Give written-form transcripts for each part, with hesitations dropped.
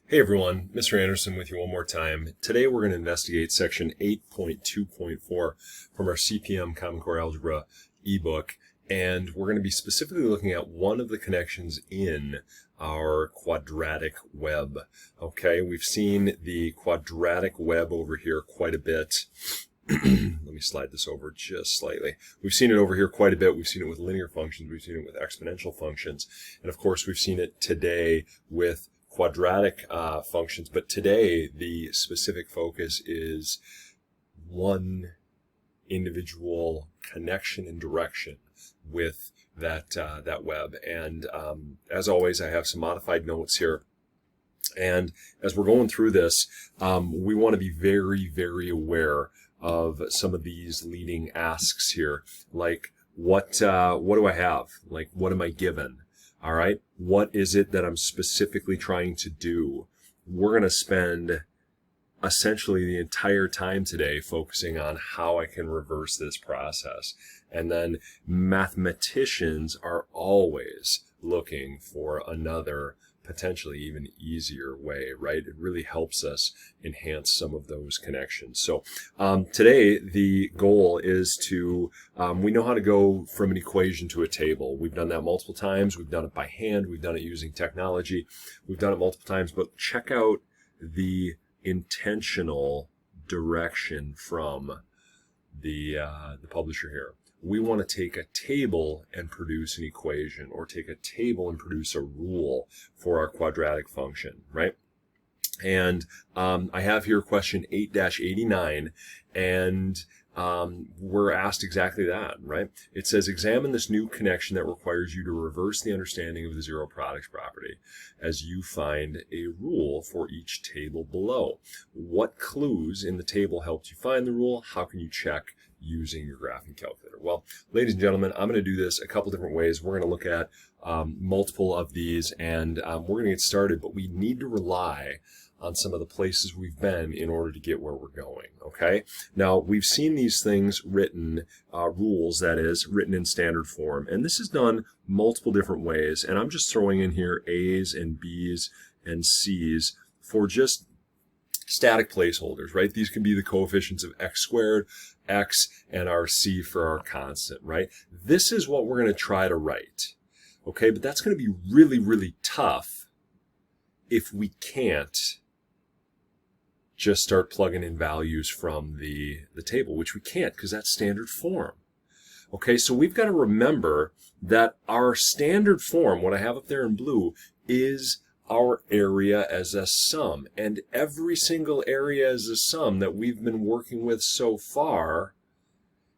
Hey everyone, Mr. Anderson with you one more time. Today we're going to investigate section 8.2.4 from our CPM Common Core Algebra ebook, and we're going to be specifically looking at one of the connections in our quadratic web. Okay, we've seen the quadratic web over here quite a bit. Let me slide this over just slightly. We've seen it over here quite a bit. We've seen it with linear functions. We've seen it with exponential functions. And of course, we've seen it today with quadratic functions. But today, the specific focus is one individual connection and direction with that web. And as always, I have some modified notes here. And as we're going through this, we want to be very, very aware of some of these leading asks here, like what do I have? Like, what am I given? All right, what is it that I'm specifically trying to do? We're going to spend essentially the entire time today focusing on how I can reverse this process. And then mathematicians are always looking for another potentially even easier way, right? It really helps us enhance some of those connections. So today the goal is to, we know how to go from an equation to a table. We've done that multiple times. We've done it by hand. We've done it using technology. We've done it multiple times, but check out the intentional direction from the publisher here. We want to take a table and produce an equation, or take a table and produce a rule for our quadratic function, right? And I have here question 8-89, and we're asked exactly that, right? It says, examine this new connection that requires you to reverse the understanding of the zero products property as you find a rule for each table below. What clues in the table helped you find the rule? How can you check using your graphing calculator? Well, ladies and gentlemen, I'm going to do this a couple different ways. We're going to look at multiple of these, and we're going to get started, but we need to rely on some of the places we've been in order to get where we're going, okay? Now, we've seen these things written, rules, that is, written in standard form, and this is done multiple different ways, and I'm just throwing in here A's and B's and C's for just static placeholders, right? These can be the coefficients of x squared, x, and our c for our constant, right? This is what we're going to try to write, okay? But that's going to be really, really tough if we can't just start plugging in values from the table, which we can't because that's standard form. Okay, so we've got to remember that our standard form, what I have up there in blue, is our area as a sum. And every single area as a sum that we've been working with so far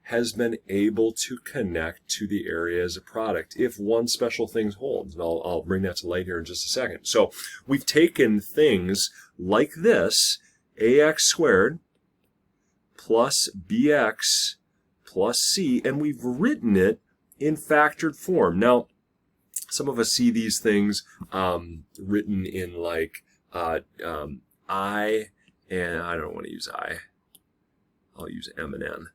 has been able to connect to the area as a product if one special thing holds. And I'll bring that to light here in just a second. So we've taken things like this, ax squared plus bx plus c, and we've written it in factored form. Now, some of us see these things written in like I, and I don't want to use I. I'll use M and N.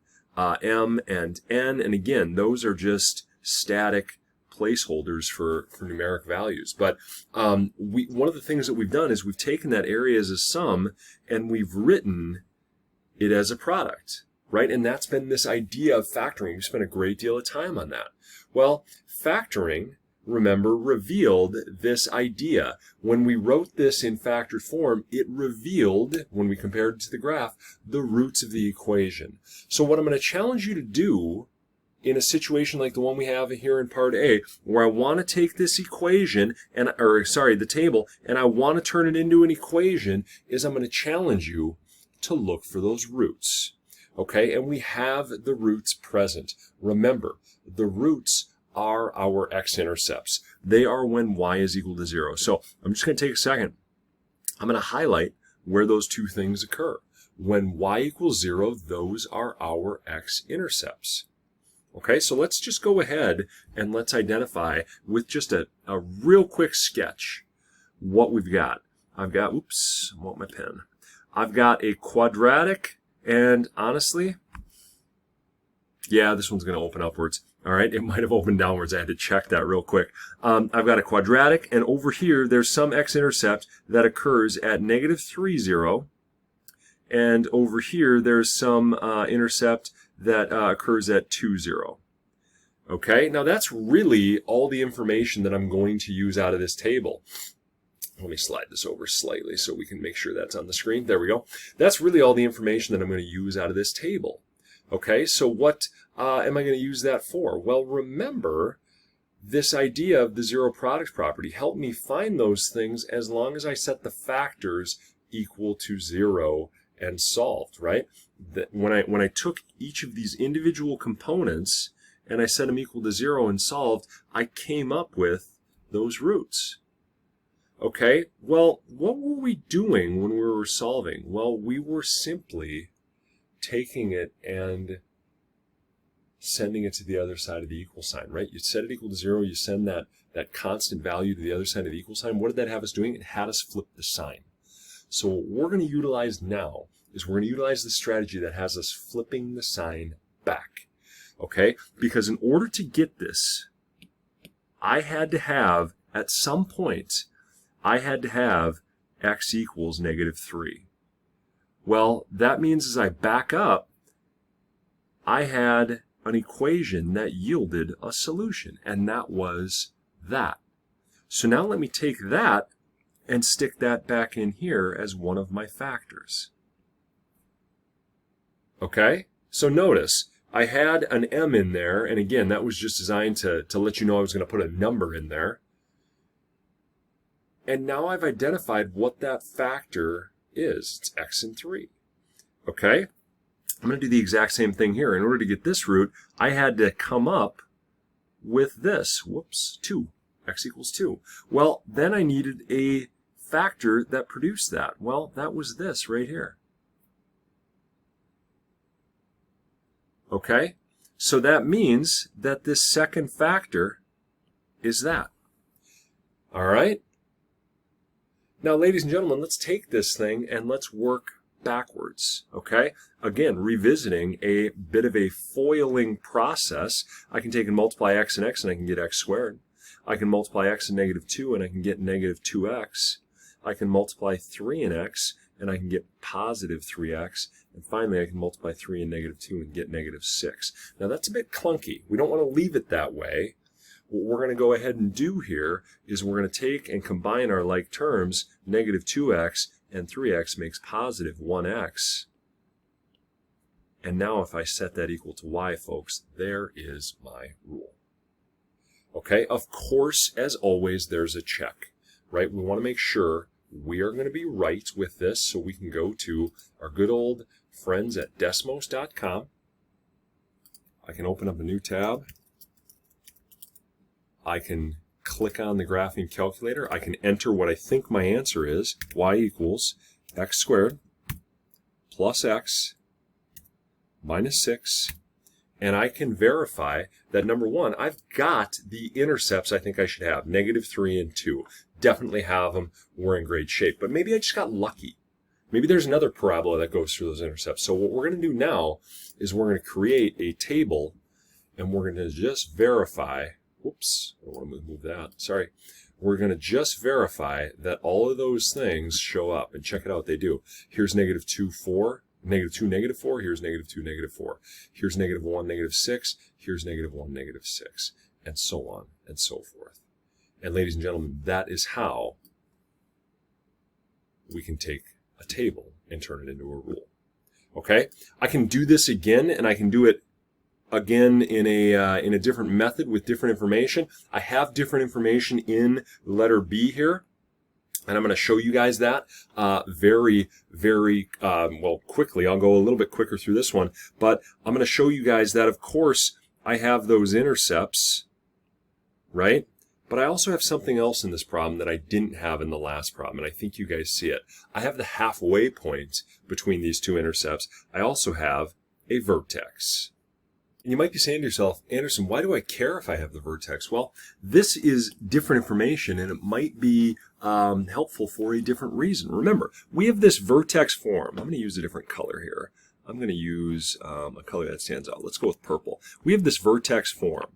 M and N, and again, those are just static placeholders for numeric values. But one of the things that we've done is we've taken that area as a sum and we've written it as a product, right? And that's been this idea of factoring. We spent a great deal of time on that. Well, factoring, remember, revealed this idea. When we wrote this in factored form, it revealed, when we compared it to the graph, the roots of the equation. So what I'm going to challenge you to do in a situation like the one we have here in part A, where I want to take this equation, the table, and I want to turn it into an equation, is I'm going to challenge you to look for those roots. Okay, and we have the roots present. Remember, the roots are our x-intercepts. They are when y is equal to 0. So I'm just going to take a second. I'm going to highlight where those two things occur. When y equals 0, those are our x-intercepts. Okay, so let's just go ahead and let's identify with just a real quick sketch what we've got. I've got, oops, I want my pen. I've got a quadratic, and honestly, yeah, this one's going to open upwards. All right, it might have opened downwards. I had to check that real quick. I've got a quadratic, and over here, there's some x-intercept that occurs at -3, 0. And over here, there's some intercept that occurs at 2, 0. Okay, now that's really all the information that I'm going to use out of this table. Let me slide this over slightly so we can make sure that's on the screen. There we go. That's really all the information that I'm going to use out of this table. Okay, so what am I going to use that for? Well, remember, this idea of the zero product property helped me find those things as long as I set the factors equal to 0 and solved, right? That when I took each of these individual components and I set them equal to 0 and solved, I came up with those roots. Okay, well, what were we doing when we were solving? Well, we were simply taking it and sending it to the other side of the equal sign, right? You set it equal to 0, you send that constant value to the other side of the equal sign. What did that have us doing? It had us flip the sign. So what we're going to utilize now is we're going to utilize the strategy that has us flipping the sign back. Okay? Because in order to get this, I had to have, at some point, I had to have x equals -3. Well, that means as I back up, I had an equation that yielded a solution, and that was that. So now let me take that and stick that back in here as one of my factors. Okay? So notice, I had an m in there, and again, that was just designed to let you know I was going to put a number in there. And now I've identified what that factor is. It's x and 3. Okay? I'm going to do the exact same thing here. In order to get this root, I had to come up with this. Whoops, 2. X equals 2. Well, then I needed a factor that produced that. Well, that was this right here. Okay? So that means that this second factor is that. All right? Now, ladies and gentlemen, let's take this thing and let's work backwards, okay? Again, revisiting a bit of a foiling process. I can take and multiply x and x and I can get x squared. I can multiply x and -2 and I can get -2x. I can multiply 3 and x and I can get +3x. And finally, I can multiply 3 and -2 and get -6. Now, that's a bit clunky. We don't want to leave it that way. What we're going to go ahead and do here is we're going to take and combine our like terms. -2x and 3x makes +1x. And now if I set that equal to y, folks, there is my rule. Okay, of course, as always, there's a check, right? We want to make sure we are going to be right with this, so we can go to our good old friends at Desmos.com. I can open up a new tab. I can click on the graphing calculator. I can enter what I think my answer is. Y equals x squared plus x minus 6. And I can verify that, number one, I've got the intercepts I think I should have, -3 and 2. Definitely have them. We're in great shape. But maybe I just got lucky. Maybe there's another parabola that goes through those intercepts. So what we're going to do now is we're going to create a table, and we're going to just verify. Whoops, I don't want to move that. Sorry. We're going to just verify that all of those things show up. And check it out, they do. Here's -2, 4. -2, -4. Here's -2, -4. Here's -1, -6. Here's -1, -6. And so on and so forth. And ladies and gentlemen, that is how we can take a table and turn it into a rule. Okay? I can do this again, and I can do it again in a different method with different information. I have different information in letter B here, and I'm going to show you guys that very well quickly. I'll go a little bit quicker through this one, but I'm going to show you guys that, of course, I have those intercepts, right? But I also have something else in this problem that I didn't have in the last problem, and I think you guys see it. I have the halfway point between these two intercepts. I also have a vertex. And you might be saying to yourself, Anderson, why do I care if I have the vertex? Well, this is different information, and it might be helpful for a different reason. Remember, we have this vertex form. I'm going to use a different color here. I'm going to use a color that stands out. Let's go with purple. We have this vertex form.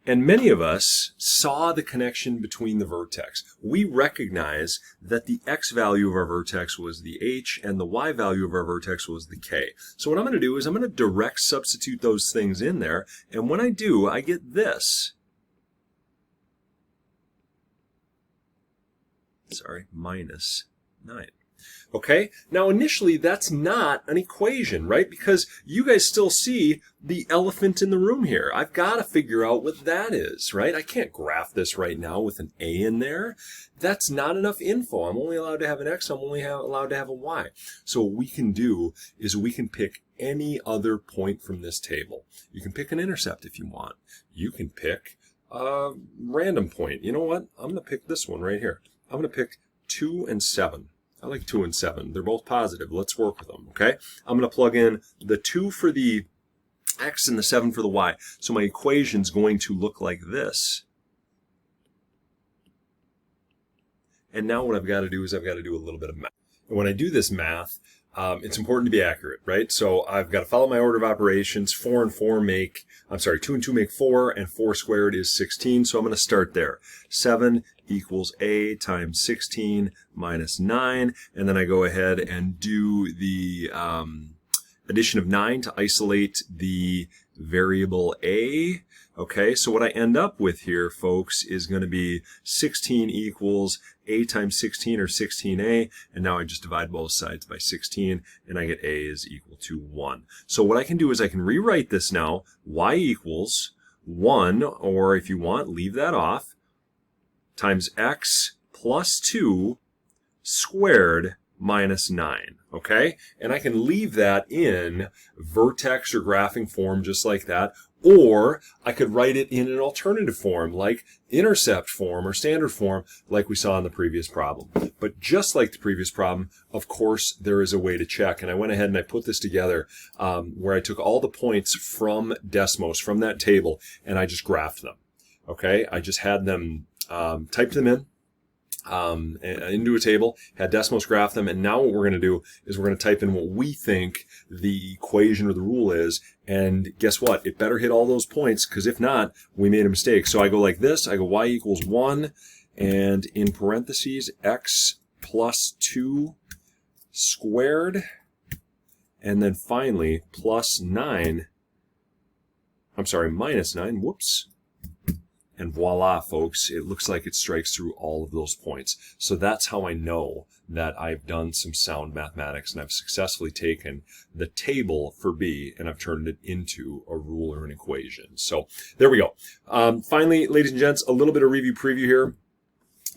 And many of us saw the connection between the vertex. We recognize that the x value of our vertex was the h and the y value of our vertex was the k. So what I'm going to do is I'm going to direct substitute those things in there. And when I do, I get this. Sorry, minus 9. Okay, now initially that's not an equation, right? Because you guys still see the elephant in the room here. I've got to figure out what that is, right? I can't graph this right now with an a in there. That's not enough info. I'm only allowed to have an x. I'm only allowed to have a y. So what we can do is we can pick any other point from this table. You can pick an intercept if you want. You can pick a random point. You know what? I'm going to pick this one right here. I'm going to pick 2 and 7. I like 2 and 7. They're both positive. Let's work with them, okay? I'm going to plug in the 2 for the x and the 7 for the y. So my equation's going to look like this. And now what I've got to do is I've got to do a little bit of math. And when I do this math, it's important to be accurate, right? So I've got to follow my order of operations. 2 and 2 make 4, and 4 squared is 16. So I'm going to start there. 7 equals a times 16 minus 9. And then I go ahead and do the addition of 9 to isolate the variable a. Okay, so what I end up with here, folks, is going to be 16 equals a times 16, or 16a, and now I just divide both sides by 16, and I get a is equal to 1. So what I can do is I can rewrite this now, y equals 1, or if you want, leave that off, times x plus 2 squared minus 9, okay? And I can leave that in vertex or graphing form just like that, or I could write it in an alternative form like intercept form or standard form like we saw in the previous problem. But just like the previous problem, of course, there is a way to check. And I went ahead and I put this together where I took all the points from Desmos, from that table, and I just graphed them, okay? I just had them, typed them in. Into a table, had Desmos graph them, and now what we're going to do is we're going to type in what we think the equation or the rule is, and guess what? It better hit all those points, because if not, we made a mistake. So I go like this, I go y equals 1, and in parentheses, x plus 2 squared, and then finally plus 9, minus 9, whoops. And voila, folks, it looks like it strikes through all of those points. So that's how I know that I've done some sound mathematics and I've successfully taken the table for B and I've turned it into a rule or an equation. So there we go. Finally, ladies and gents, a little bit of review preview here.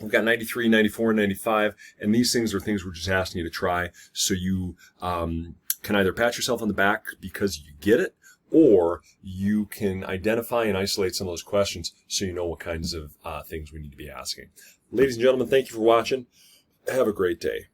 We've got 93, 94, 95, and these things are things we're just asking you to try so you can either pat yourself on the back because you get it, or you can identify and isolate some of those questions so you know what kinds of things we need to be asking. Ladies and gentlemen, thank you for watching. Have a great day.